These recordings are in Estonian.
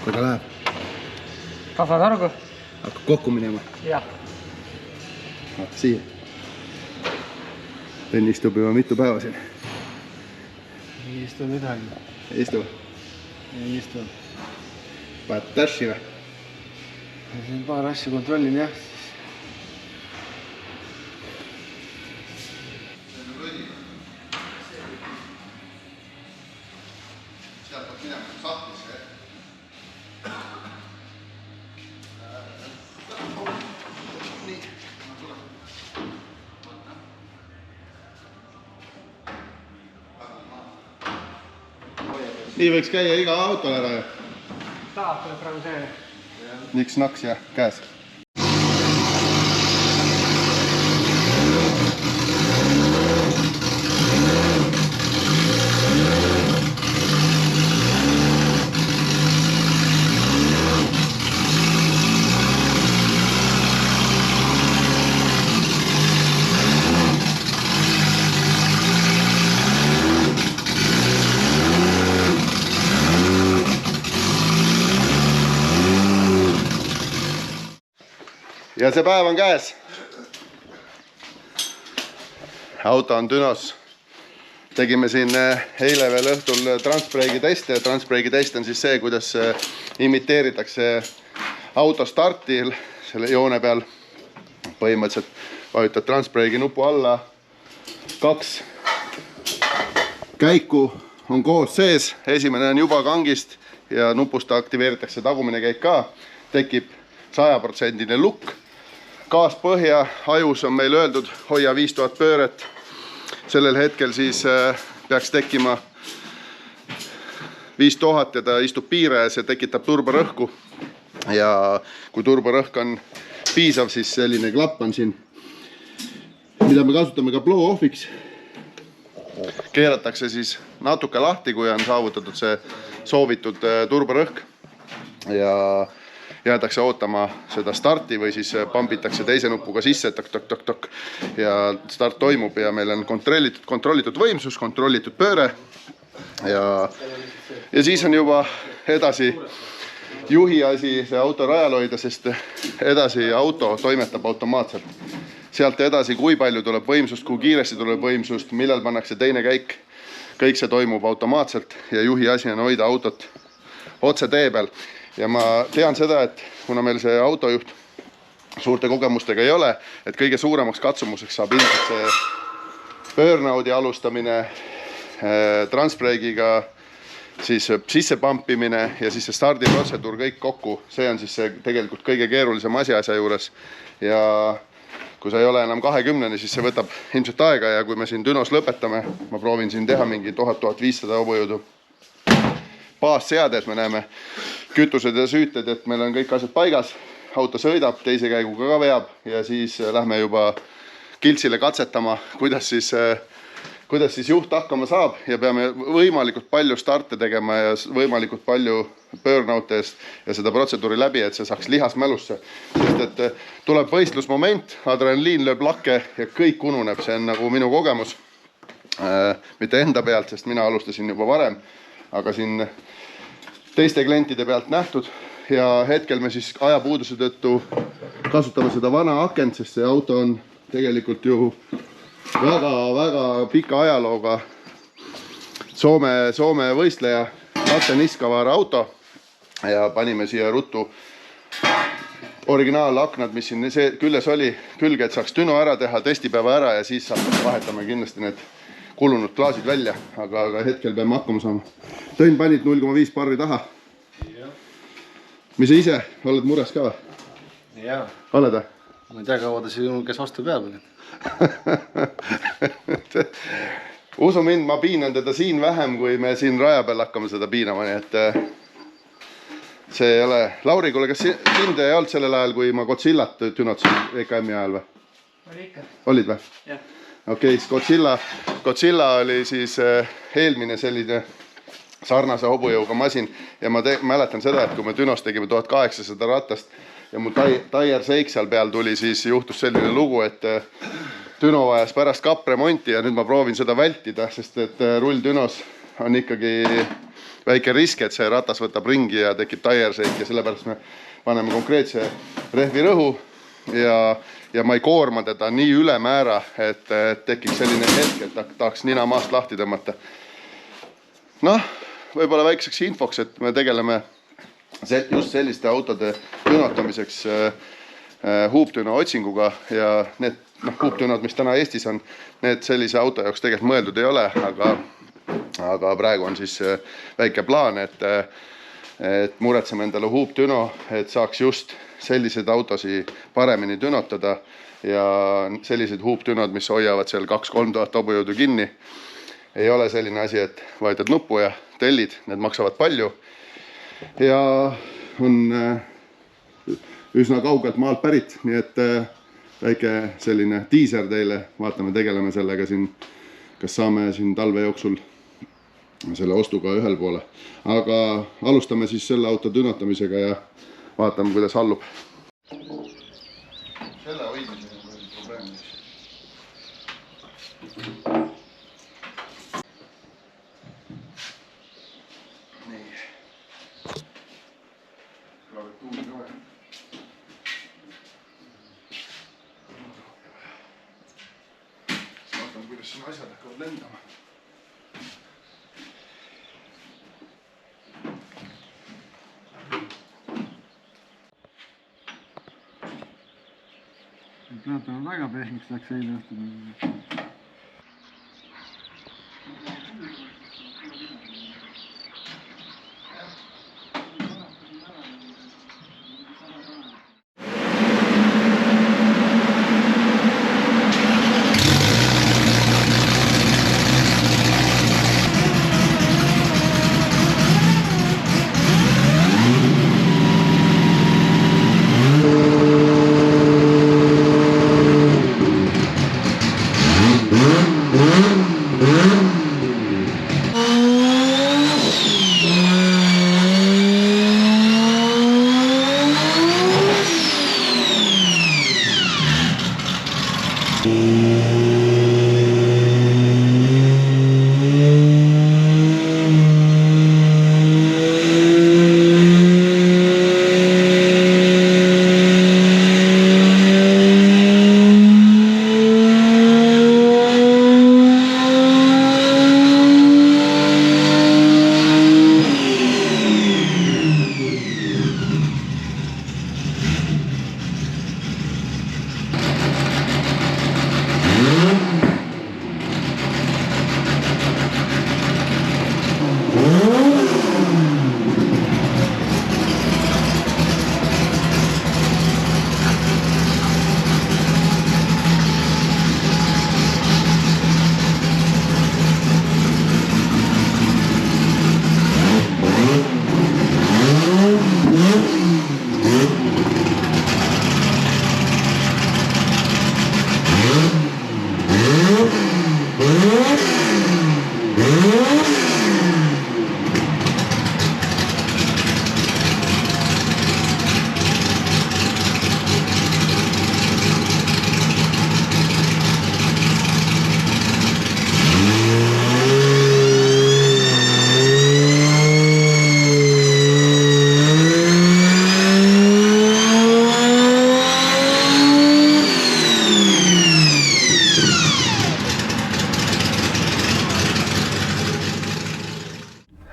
Väga läheb. Kahvad argu? Hakkab kokku minema. Jah. Vaata siia. Pen istub juba mitu päeva siin. Ei istu midagi. Ei istu? Ei istu. Paned täši või? Siin paar asja kontrollin jah. Sealt peab minema sahtlisse. Nii, ma tulen. Nii võiks käia iga autol ära ju. Tahab tuleb praegu see. Niks naks ja käes. Ja see päev on käes. Auto on Dünos. Tegime siin eile veel õhtul transbreigi teste. Transbreigi test on siis see, kuidas imiteeritakse auto startil selle joone peal. Põhimõtteliselt vajutad transbreigi nupu alla. 2 käiku on koos sees. Esimene on juba kangist ja nupust aktiveeritakse tagumine käik ka. Tekib 100% lukk. Gaas põhja, ajus on meil öeldud, hoia 5000 pööret. Sellel hetkel siis peaks tekkima 5000 ja ta istub piire ja see tekitab turborõhku. Ja kui turborõhk on piisav, siis selline klapp on siin, mida me kasutame ka blow-off'iks. Keeratakse siis natuke lahti, kui on saavutatud see soovitud turborõhk. Ja jäädakse ootama seda starti või siis pambitakse teise nupuga sisse, tok-tok-tok-tok ja start toimub ja meil on kontrollitud võimsus, kontrollitud pööre ja siis on juba edasi juhi asi see auto rajal hoida, sest edasi auto toimetab automaatselt. Sealt edasi, kui palju tuleb võimsust, kui kiiresti tuleb võimsust, millal pannakse teine käik, kõik see toimub automaatselt ja juhi asi on hoida autot otse tee peal. Ja ma tean seda, et kuna meil see autojuht suurte kogemustega ei ole, et kõige suuremaks katsumuseks saab ilmselt see burnout'i alustamine, transbreegiga siis sisse pampimine ja siis see stardiprotseduur kõik kokku. See on siis see tegelikult kõige keerulisem asja juures. Ja kui sa ei ole enam 20, siis see võtab ilmselt aega ja kui me siin Dünos lõpetame, ma proovin siin teha mingi 1000-1500 hobujõudu baasseade, et me näeme kütused ja süüted, et meil on kõik asjad paigas. Auto sõidab, teise käiguga ka veab ja siis lähme juba kiltsile katsetama, kuidas siis juht hakkama saab ja peame võimalikult palju starte tegema ja võimalikult palju burnout'e eest ja seda protseduuri läbi, et see saaks lihasmälusse. Sest et tuleb võistlusmoment, adrenaliin lööb lakke ja kõik ununeb, see on nagu minu kogemus. Mitte enda pealt, sest mina alustasin juba varem, aga siin teiste klientide pealt nähtud ja hetkel me siis ajapuuduse tõttu kasutame seda vana akent, sest see auto on tegelikult ju väga pika ajalooga Soome võistleja Atte Niskavaara auto ja panime siia ruttu originaalaknad, mis siin küljes oli, külge, et saaks Düno ära teha, testipäeva ära ja siis vahetame kindlasti need kulunud klaasid välja, aga hetkel peame hakkama saama. Tõin panid 0,5 barri taha. Mis sa ise? Oled mures ka või? Jaa. Oled või? Ma ei tea, kaua ta siin, kes vastu peab. Usu mind, ma piinan teda siin vähem, kui me siin raja peal hakkame seda piinama, nii et see ei ole... Lauri, kuule, kas sind ei olnud sellel ajal, kui ma Godzillat tünotsin EKM-i ajal või? Oli ikka. Olid või? Jah. Okei, Godzilla oli siis eelmine selline sarnase hobujõuga masin ja ma mäletan seda, et kui me Dünos tegime 1800 ratast ja mu taier seik seal peal tuli, siis juhtus selline lugu, et Düno vajas pärast kapremonti ja nüüd ma proovin seda vältida, sest et rull Dünos on ikkagi väike risk, et see ratas võtab ringi ja tekib taierseik ja sellepärast me paneme konkreetse rehvi rõhu ja ma ei koorma teda nii ülemäära, et tekiks selline hetk, et tahaks nina maast lahti tõmmata. Noh, võib-olla väikseks infoks, et me tegeleme just selliste autode tünotamiseks huuptüno otsinguga ja need huuptünod, mis täna Eestis on, need sellise auto jaoks tegelikult mõeldud ei ole, aga praegu on siis väike plaan, et muretseme endale huuptüno, et saaks just selliseid autosi paremini tünotada ja sellised huuptünod, mis hoiavad seal 2-3 tuhat hobujõudu kinni. Ei ole selline asi, et vajutad nuppu ja tellid, need maksavad palju ja on üsna kaugelt maalt pärit, nii et väike selline diiser teile, vaatame, tegeleme sellega siin, kas saame siin talve jooksul selle ostuga ühel poole. Aga alustame siis selle auto tünotamisega ja vaatame, kuidas allub. Selle hoidmisega on probleem. Nii. Klaviatuuri ka vaja. Vaatame, kuidas siin asjad hakkavad lendama. Praegu on väga pehmiks läks eile õhtul.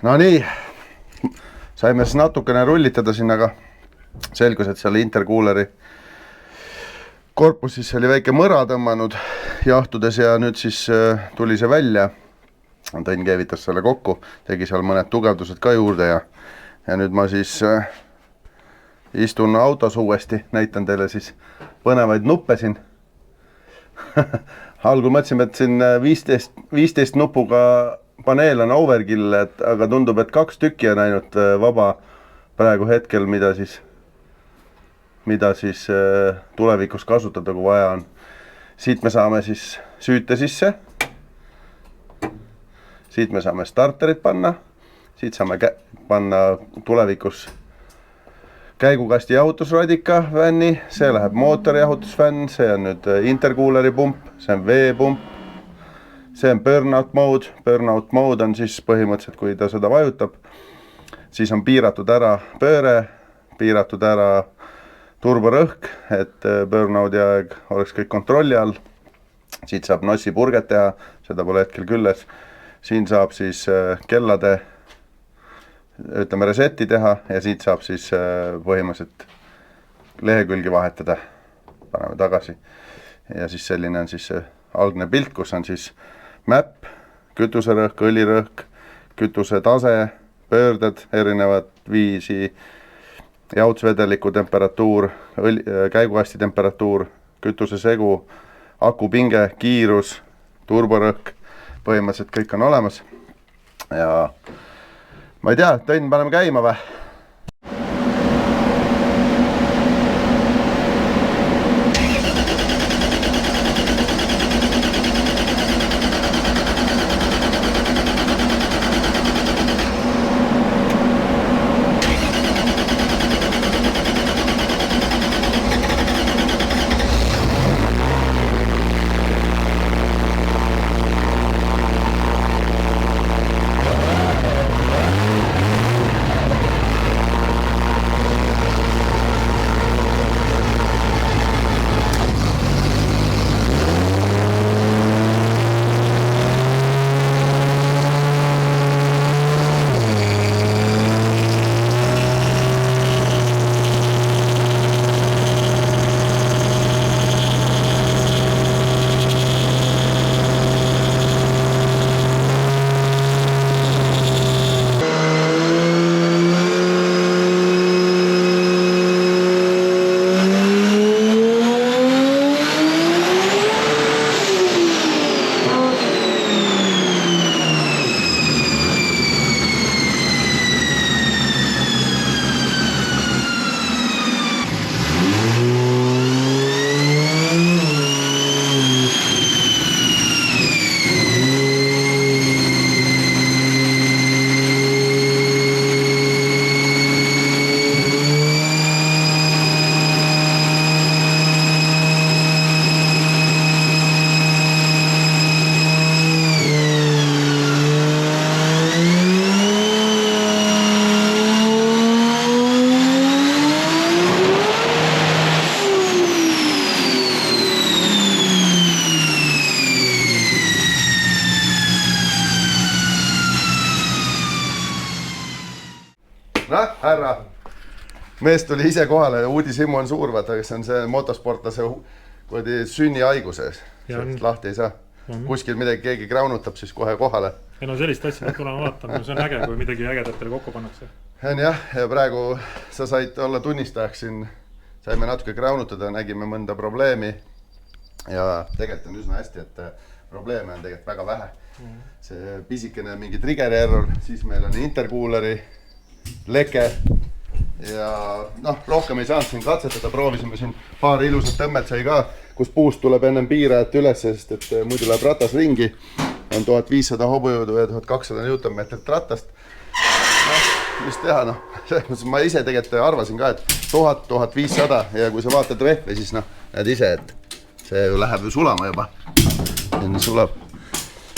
No nii, saime siis natukene rullitada siin, aga selgus, et seal interkuuleri korpusis oli väike mõra tõmmanud jahtudes ja nüüd siis tuli see välja. Tõnn keevitas selle kokku, tegi seal mõned tugevdused ka juurde ja nüüd ma siis istun autos uuesti, näitan teile siis põnevaid nuppe siin. Algul mõtlesime, et siin 15 nupuga paneel on overkill, aga tundub, et 2 tükki on ainult vaba praegu hetkel, mida siis tulevikus kasutada, kui vaja on. Siit me saame siis süüte sisse. Siit me saame starterit panna. Siit saame panna tulevikus käigukasti jahutusradika vänni. See läheb mootori jahutusvänn. See on nüüd interkuuleri pump. See on veepump. See on burnout mode. Burnout mode on siis põhimõtteliselt, kui ta seda vajutab, siis on piiratud ära pööre, piiratud ära turborõhk, et burnout'i aeg oleks kõik kontrolli all. Siit saab nossi purget teha, seda pole hetkel külles. Siin saab siis kellade, ütleme, reseti teha ja siit saab siis põhimõtteliselt lehekülgi vahetada. Paneme tagasi. Ja siis selline on siis algne pilt, kus on siis mäpp, kütuserõhk, õlirõhk, kütuse tase, pöörded, erinevad viisi, jautsvedeliku temperatuur, käiguasti temperatuur, kütuse segu, akupinge, kiirus, turborõhk, põhimõtteliselt kõik on olemas. Ja ma ei tea, Tõnn, paneme käima või? Härra, mees tuli ise kohale ja uudishimu on suur, vaata, kes on see motosportlase sünnihaigus, lahti ei saa. Kuskil midagi keegi kraunutab, siis kohe kohale. Ja no sellist asja peab tulema vaatama, see on äge, kui midagi ägedatele kokku pannakse. On jah, ja praegu sa said olla tunnistajaks siin, saime natuke kraunutada, nägime mõnda probleemi ja tegelikult on üsna hästi, et probleeme on tegelikult väga vähe. See pisikene mingi trigger error, siis meil on interkuuleri leke ja rohkem ei saanud siin katsetada, proovisime siin paar ilusat tõmmet sai ka, kus puust tuleb ennem piirajat üles, sest et muidu läheb ratas ringi, on 1500 hobujõudu ja 1200 Newtonmeetrit ratast. Mis teha, ma ise tegelikult arvasin ka, et 1000-1500 ja kui sa vaatad rehve, siis näed ise, et see ju läheb ju sulama juba. Enne sulab.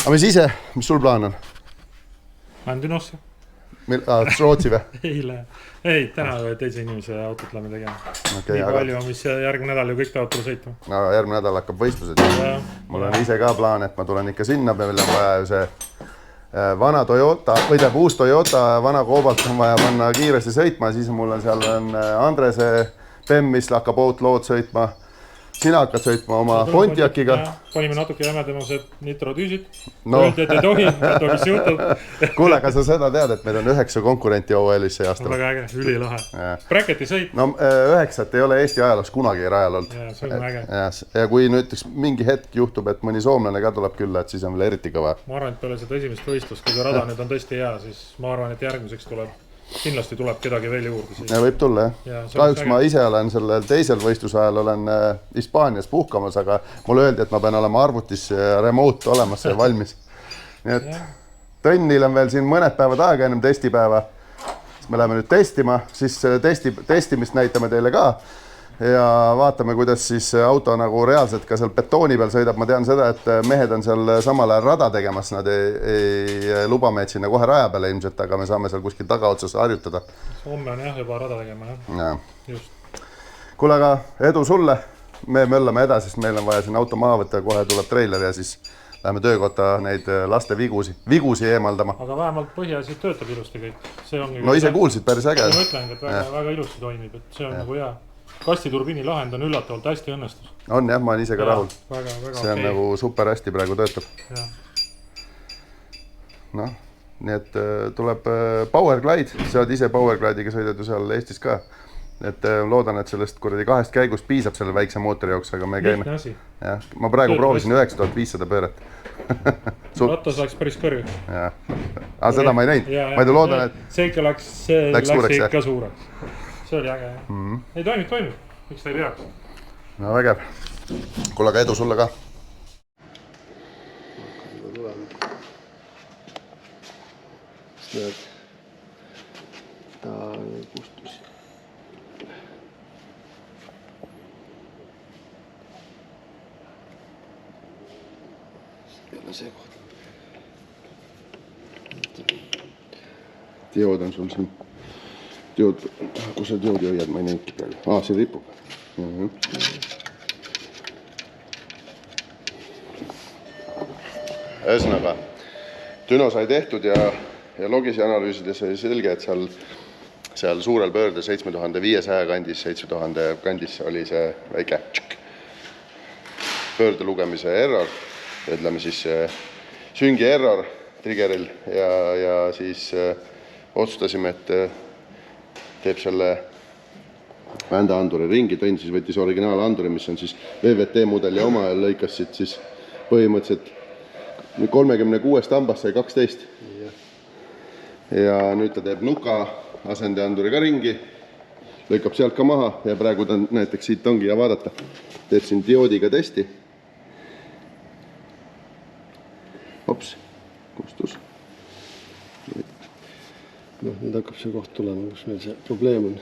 Aga mis sul plaan on? Lähen Dünosse. Rootsi või? Ei lähe. Ei, täna teise inimese autot lähme tegema. Okay, nii palju, mis järgmine nädal ju kõik tahavad tulla sõitma. No, järgmine nädal hakkab võistlused. Mul on ise ka plaan, et ma tulen ikka sinna, meil on vaja ju see vana Toyota, või tähendab uus Toyota, vana Cobalt on vaja panna kiiresti sõitma, siis mul on seal Andrese BEM, mis hakkab outload sõitma. Sina hakkad sõitma oma Pontiaciga. Panime natuke jämedamased nitrodüüsid. Öeldi, et ei tohi siutub. Kuule, aga sa seda tead, et meil on 9 konkurenti OL-is see aasta. Väga äge, ülilahe. Bracketi sõit. No 9 ei ole Eesti ajaloos kunagi rajal olnud. Ja, see on äge. Ja kui nüüd mingi hetk juhtub, et mõni soomlane ka tuleb külla, et siis on veel eriti kõva. Ma arvan, et peale seda esimest võistlust, kui see rada nüüd on tõesti hea, siis ma arvan, et järgmiseks kindlasti tuleb kedagi veel juurde. Ja võib tulla, jah. Kahjuks ma ise olen sellel teisel võistluse ajal olen Hispaanias puhkamas, aga mulle öeldi, et ma pean olema arvutis remote olemas ja valmis. Nii et Tõnnil on veel siin mõned päevad aega ennem testipäeva. Me läheme nüüd testima, siis testimist näitame teile ka. ja vaatame, kuidas siis auto nagu reaalselt ka seal betooni peal sõidab. Ma tean seda, et mehed on seal samal ajal rada tegemas, nad ei luba meid sinna kohe raja peale ilmselt, aga me saame seal kuskil tagaotsas harjutada. Homme on jah juba rada tegema, jah. Just. Kuule, aga edu sulle. Me möllame edasi, sest meil on vaja siin auto maha võtta, kohe tuleb treiler ja siis läheme töökotta neid laste vigusi eemaldama. Aga vähemalt põhiasi töötab ilusti kõik. See ongi no ise kuulsid päris äge. Ma ütlengi, et väga ilusti toimib, et see on nagu hea. Kastiturbiini lahend on üllatavalt hästi õnnestus. On jah, ma olen ise ka rahul. Väga see on nagu super hästi praegu töötab. Noh, nii et tuleb Powerglide, sa oled ise Powerglide'iga sõidad ju seal Eestis ka. Et loodan, et sellest kuradi 2 käigust piisab selle väikse mootori jooks, aga me käime. Lihtne asi. Ja, ma praegu proovisin 9500 pööret. Rattas läks päris kõrgeks. Aga seda ma ei näinud. Ma ei loodan, et see ikka läks ikka suureks. See oli äge. Ei toimib. Miks ta ei peaks? No vägev. Kuule, aga edu sulle ka. Näed, ta kustus. Jälle see koht. Diood on sul siin. Kus sa dioodi hoiad, ma ei näidki praegu. Siin ripub. Ühesõnaga, Düno sai tehtud ja logisi analüüsides oli selge, et seal suurel pöörde 7500 kandis, 7000 kandis oli see väike pöörde lugemise error, ütleme siis süngi error triggeril ja siis otsustasime, et teeb selle vändaanduri ringi, tõin siis võttis originaalanduri, mis on siis VVT mudeli oma ja lõikas siit siis põhimõtteliselt 36 ambast sai 12. Ja nüüd ta teeb nuka asendeanduri ka ringi, lõikab sealt ka maha ja praegu ta näiteks siit ongi ja vaadata. Teeb siin dioodiga testi. Hops, kustus. Noh, nüüd hakkab see koht tulema, kus meil see probleem on.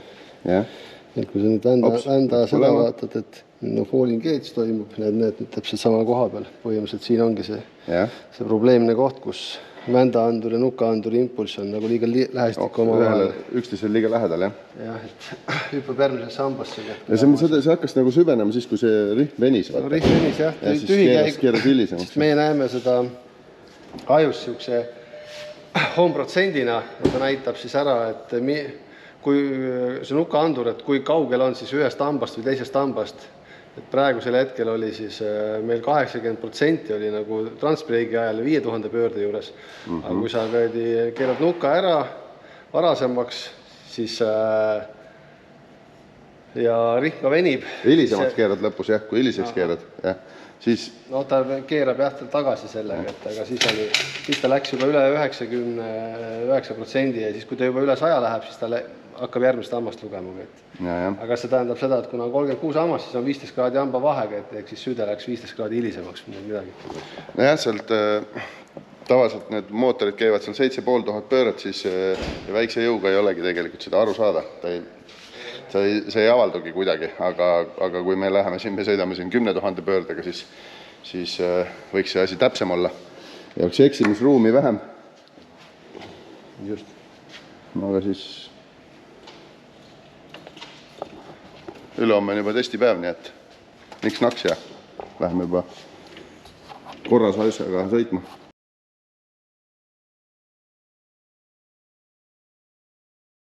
Jah. Et kui sa nüüd vända seda vaatad, et no falling edge toimub, need täpselt sama koha peal. Põhimõtteliselt siin ongi see probleemne koht, kus vändaandur ja nukaanduri impulss on nagu liiga lähestik oma vahel. Üksteisel liiga lähedal, jah? Jah, et hüppab järgmisesse sambasse. Ja see hakkas nagu süvenema siis, kui see rihm venis. No rihm venis, jah. Ja siis keeras hilisemaks. Sest meie näeme seda ajus siukse hoomprotsendina ja ta näitab siis ära, et kui see nukaandur, et kui kaugel on siis ühest ambast või teisest ambast. Et praegusel hetkel oli siis meil 80% oli nagu transbreigi ajal 5000 pöörde juures. Aga kui sa keerad nuka ära varasemaks, siis ja rihm ka venib. Hilisemaks keerad lõpus, jah, kui hiliseks keerad, jah. Siis... No ta keerab jah tagasi sellega, et aga siis ta läks juba üle 99% ja siis kui ta juba üle 100 läheb, siis ta hakkab järgmist hammast lugema. Aga see tähendab seda, et kuna 36 hammast, siis on 15 kraadi hamba vahega, et siis süde läks 15 kraadi hilisemaks midagi. Nojah, sealt tavaliselt need mootorid käivad seal 7500 pööret, siis väikse jõuga ei olegi tegelikult seda aru saada. See ei avaldugi kuidagi, aga kui me läheme siin, me sõidame siin 10 000 pöördega, siis võiks see asi täpsem olla. Ja oleks eksimisruumi vähem. Just. Aga siis ülehomme on juba testipäev, nii et niks naks ja läheme juba korras asjaga sõitma.